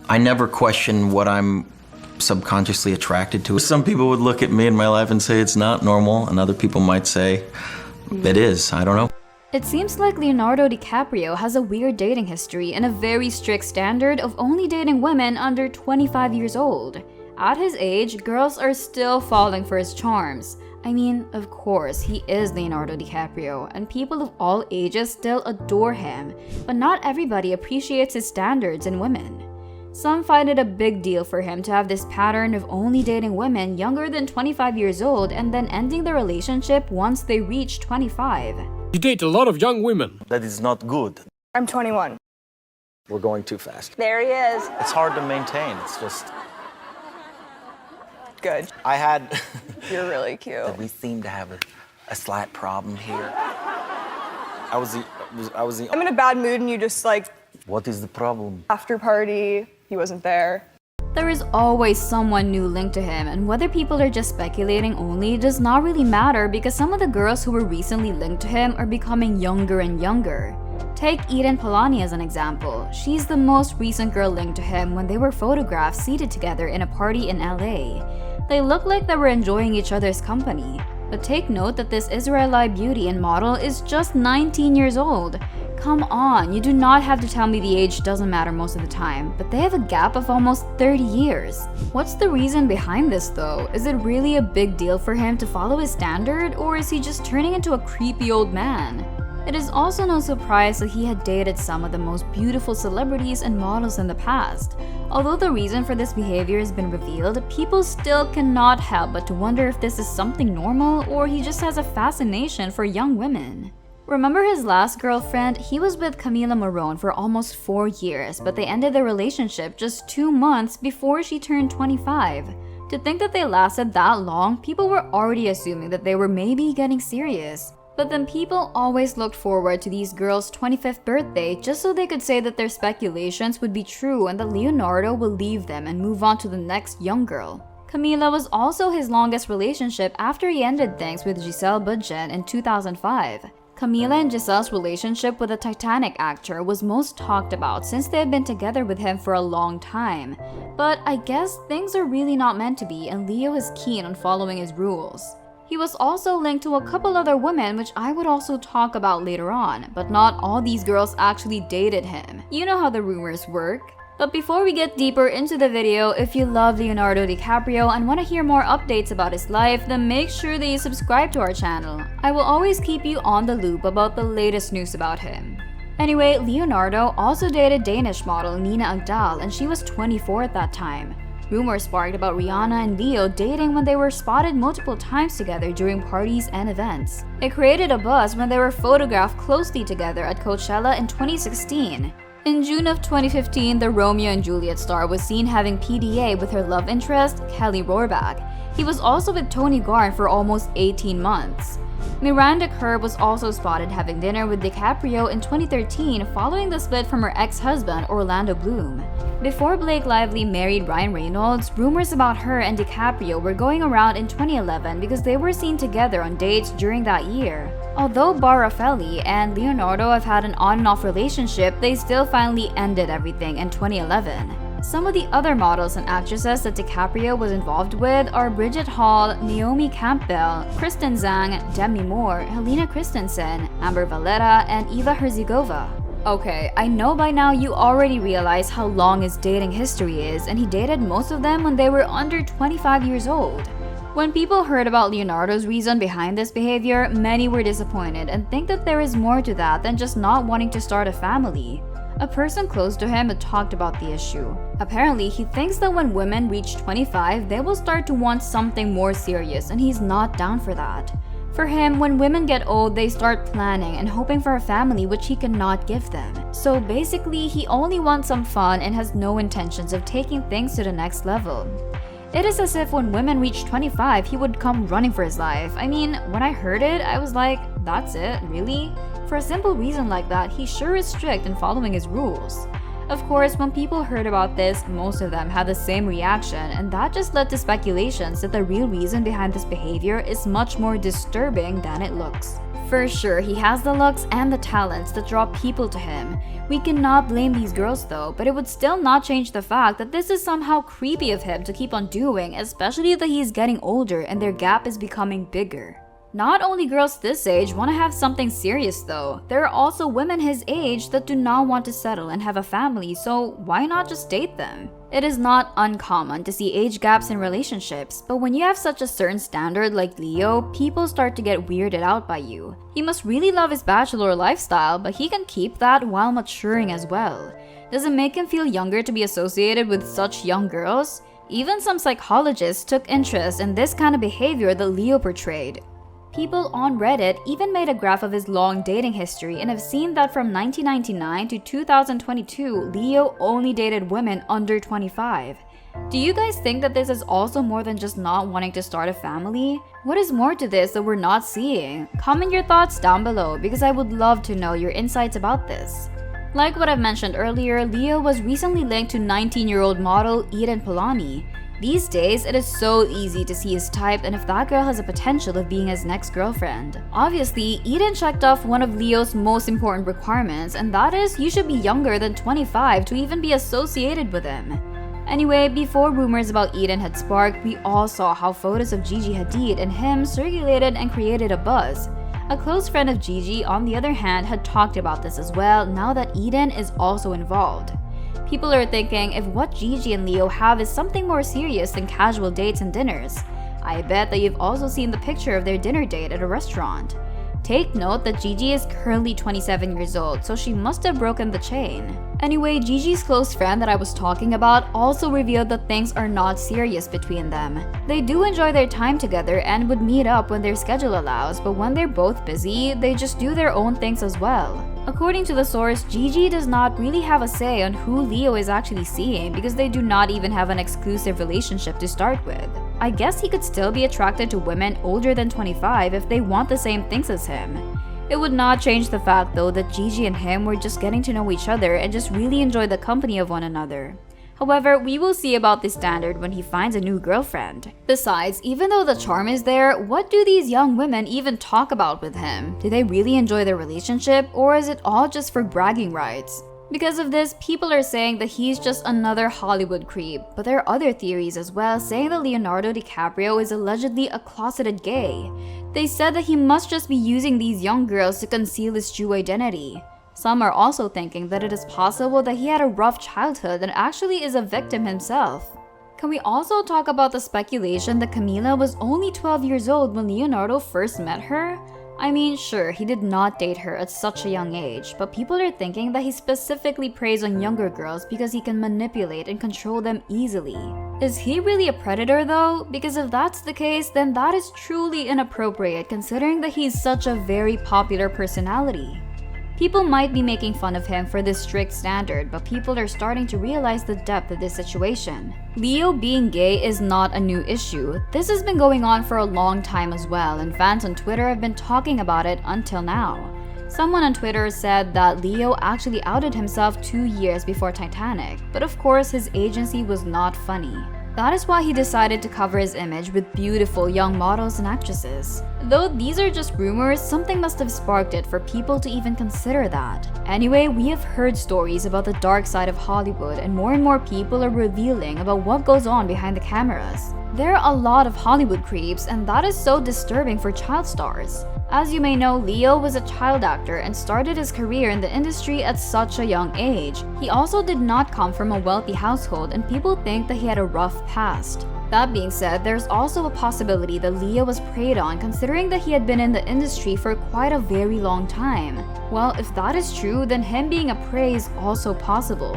I never question what I'm subconsciously attracted to. Some people would look at me in my life and say it's not normal, and other people might say it is. I don't know. It seems like Leonardo DiCaprio has a weird dating history and a very strict standard of only dating women under 25 years old. At his age, girls are still falling for his charms. I mean, of course, he is Leonardo DiCaprio, and people of all ages still adore him, but not everybody appreciates his standards in women. Some find it a big deal for him to have this pattern of only dating women younger than 25 years old and then ending the relationship once they reach 25. You date a lot of young women. That is not good. I'm 21. We're going too fast. There he is. It's hard to maintain. It's just... Good. I had... You're really cute. We seem to have a slight problem here. I was the... I'm in a bad mood and you just like... What is the problem? After party, he wasn't there. There is always someone new linked to him, and whether people are just speculating only does not really matter because some of the girls who were recently linked to him are becoming younger and younger. Take Eden Polani as an example. She's the most recent girl linked to him when they were photographed seated together in a party in LA. They looked like they were enjoying each other's company. But take note that this Israelite beauty and model is just 19 years old. Come on, you do not have to tell me the age doesn't matter most of the time, but they have a gap of almost 30 years. What's the reason behind this though? Is it really a big deal for him to follow his standard, or is he just turning into a creepy old man? It is also no surprise that he had dated some of the most beautiful celebrities and models in the past. Although the reason for this behavior has been revealed, people still cannot help but to wonder if this is something normal or he just has a fascination for young women. Remember his last girlfriend? He was with Camila Morrone for almost 4 years, but they ended their relationship just 2 months before she turned 25. To think that they lasted that long, people were already assuming that they were maybe getting serious. But then people always looked forward to these girls' 25th birthday just so they could say that their speculations would be true and that Leonardo will leave them and move on to the next young girl. Camila was also his longest relationship after he ended things with Giselle Bündchen in 2005. Camila and Giselle's relationship with the Titanic actor was most talked about since they had been together with him for a long time. But I guess things are really not meant to be and Leo is keen on following his rules. He was also linked to a couple other women which I would also talk about later on, but not all these girls actually dated him. You know how the rumors work. But before we get deeper into the video, if you love Leonardo DiCaprio and want to hear more updates about his life, then make sure that you subscribe to our channel. I will always keep you on the loop about the latest news about him. Anyway, Leonardo also dated Danish model Nina Agdal and she was 24 at that time. Rumors sparked about Rihanna and Leo dating when they were spotted multiple times together during parties and events. It created a buzz when they were photographed closely together at Coachella in 2016. In June of 2015, the Romeo and Juliet star was seen having PDA with her love interest, Kelly Rohrbach. He was also with Tony Garn for almost 18 months. Miranda Kerr was also spotted having dinner with DiCaprio in 2013 following the split from her ex-husband Orlando Bloom. Before Blake Lively married Ryan Reynolds, rumors about her and DiCaprio were going around in 2011 because they were seen together on dates during that year. Although Barafelli and Leonardo have had an on and off relationship, they still finally ended everything in 2011. Some of the other models and actresses that DiCaprio was involved with are Bridget Hall, Naomi Campbell, Kristen Zhang, Demi Moore, Helena Christensen, Amber Valletta, and Eva Herzigova. Okay, I know by now you already realize how long his dating history is, and he dated most of them when they were under 25 years old. When people heard about Leonardo's reason behind this behavior, many were disappointed and think that there is more to that than just not wanting to start a family. A person close to him had talked about the issue. Apparently, he thinks that when women reach 25, they will start to want something more serious, and he's not down for that. For him, when women get old, they start planning and hoping for a family which he cannot give them. So basically, he only wants some fun and has no intentions of taking things to the next level. It is as if when women reach 25, he would come running for his life. I mean, when I heard it, I was like, that's it, really? For a simple reason like that, he sure is strict in following his rules. Of course, when people heard about this, most of them had the same reaction, and that just led to speculations that the real reason behind this behavior is much more disturbing than it looks. For sure, he has the looks and the talents that draw people to him. We cannot blame these girls though, but it would still not change the fact that this is somehow creepy of him to keep on doing, especially that he is getting older and their gap is becoming bigger. Not only girls this age want to have something serious though, there are also women his age that do not want to settle and have a family, so why not just date them? It is not uncommon to see age gaps in relationships, but when you have such a certain standard like Leo, people start to get weirded out by you. He must really love his bachelor lifestyle, but he can keep that while maturing as well. Does it make him feel younger to be associated with such young girls? Even some psychologists took interest in this kind of behavior that Leo portrayed. People on Reddit even made a graph of his long dating history and have seen that from 1999 to 2022, Leo only dated women under 25. Do you guys think that this is also more than just not wanting to start a family? What is more to this that we're not seeing? Comment your thoughts down below because I would love to know your insights about this. Like what I've mentioned earlier, Leo was recently linked to 19-year-old model Eden Polani. These days, it is so easy to see his type and if that girl has a potential of being his next girlfriend. Obviously, Eden checked off one of Leo's most important requirements, and that is you should be younger than 25 to even be associated with him. Anyway, before rumors about Eden had sparked, we all saw how photos of Gigi Hadid and him circulated and created a buzz. A close friend of Gigi, on the other hand, had talked about this as well now that Eden is also involved. People are thinking if what Gigi and Leo have is something more serious than casual dates and dinners. I bet that you've also seen the picture of their dinner date at a restaurant. Take note that Gigi is currently 27 years old, so she must have broken the chain. Anyway, Gigi's close friend that I was talking about also revealed that things are not serious between them. They do enjoy their time together and would meet up when their schedule allows, but when they're both busy, they just do their own things as well. According to the source, Gigi does not really have a say on who Leo is actually seeing because they do not even have an exclusive relationship to start with. I guess he could still be attracted to women older than 25 if they want the same things as him. It would not change the fact though that Gigi and him were just getting to know each other and just really enjoy the company of one another. However, we will see about this standard when he finds a new girlfriend. Besides, even though the charm is there, what do these young women even talk about with him? Do they really enjoy their relationship, or is it all just for bragging rights? Because of this, people are saying that he's just another Hollywood creep, but there are other theories as well saying that Leonardo DiCaprio is allegedly a closeted gay. They said that he must just be using these young girls to conceal his true identity. Some are also thinking that it is possible that he had a rough childhood and actually is a victim himself. Can we also talk about the speculation that Camila was only 12 years old when Leonardo first met her? I mean, sure, he did not date her at such a young age, but people are thinking that he specifically preys on younger girls because he can manipulate and control them easily. Is he really a predator though? Because if that's the case, then that is truly inappropriate considering that he's such a very popular personality. People might be making fun of him for this strict standard, but people are starting to realize the depth of this situation. Leo being gay is not a new issue. This has been going on for a long time as well, and fans on Twitter have been talking about it until now. Someone on Twitter said that Leo actually outed himself 2 years before Titanic, but of course his agency was not funny. That is why he decided to cover his image with beautiful young models and actresses. Though these are just rumors, something must have sparked it for people to even consider that. Anyway, we have heard stories about the dark side of Hollywood and more people are revealing about what goes on behind the cameras. There are a lot of Hollywood creeps and that is so disturbing for child stars. As you may know, Leo was a child actor and started his career in the industry at such a young age. He also did not come from a wealthy household and people think that he had a rough past. That being said, there's also a possibility that Leo was preyed on considering that he had been in the industry for quite a very long time. Well, if that is true, then him being a prey is also possible.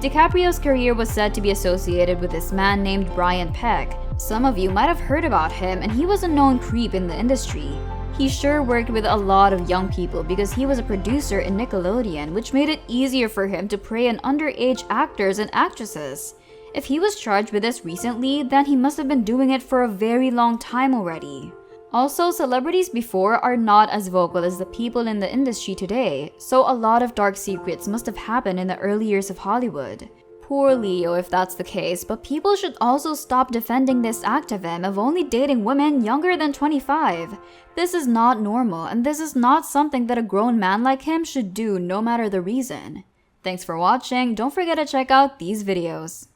DiCaprio's career was said to be associated with this man named Brian Peck. Some of you might have heard about him and he was a known creep in the industry. He sure worked with a lot of young people because he was a producer in Nickelodeon, which made it easier for him to prey on underage actors and actresses. If he was charged with this recently, then he must have been doing it for a very long time already. Also, celebrities before are not as vocal as the people in the industry today, so a lot of dark secrets must have happened in the early years of Hollywood. Poor Leo if that's the case, but people should also stop defending this act of him of only dating women younger than 25. This is not normal, and this is not something that a grown man like him should do no matter the reason. Thanks for watching, don't forget to check out these videos.